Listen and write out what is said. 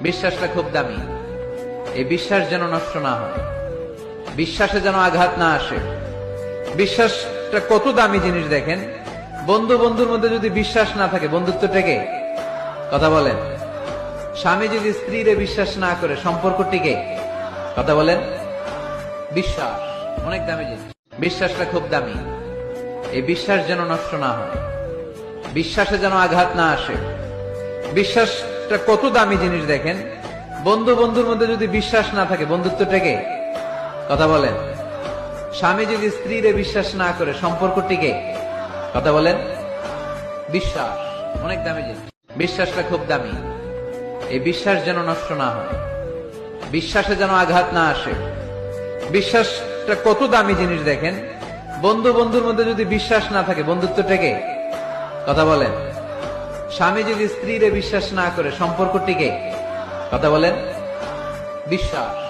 বিশ্বাসটা খুব দামি। এই বিশ্বাস যেন নষ্ট না হয়, বিশ্বাসে যেন আঘাত না আসে। বিশ্বাসটা কত দামি জিনিস দেখেন। বন্ধু বন্ধুর মধ্যে যদি বিশ্বাস না থাকে, বন্ধুত্ব টেকে? কথা বলেন। স্বামী যদি স্ত্রীরে বিশ্বাস না করে, সম্পর্ক টিকে? কথা বলেন। বিশ্বাস অনেক দামি জিনিস, বিশ্বাসটা খুব দামি। এই বিশ্বাস যেন নষ্ট না হয়, বিশ্বাসে যেন আঘাত না আসে। বিশ্বাসটা কত দামি জিনিস দেখেন। বন্ধু বন্ধুর মধ্যে যদি বিশ্বাস না থাকে, বন্ধুত্ব টেকে? কথা বলেন। স্বামী যদি স্ত্রীরে বিশ্বাস না করে, সম্পর্ক টিকে? কথা বলেন। বিশ্বাস অনেক দামি জিনিস, বিশ্বাসটা খুব দামি। এই বিশ্বাস যেন নষ্ট না হয়, বিশ্বাসে যেন আঘাত না আসে। বিশ্বাসটা কত দামি জিনিস দেখেন। বন্ধু বন্ধুর মধ্যে যদি বিশ্বাস না থাকে, বন্ধুত্ব টেকে? কথা বলেন। স্বামী যদি স্ত্রীরে বিশ্বাস না করে, সম্পর্ক টিকে? কথা বলেন। বিশ্বাস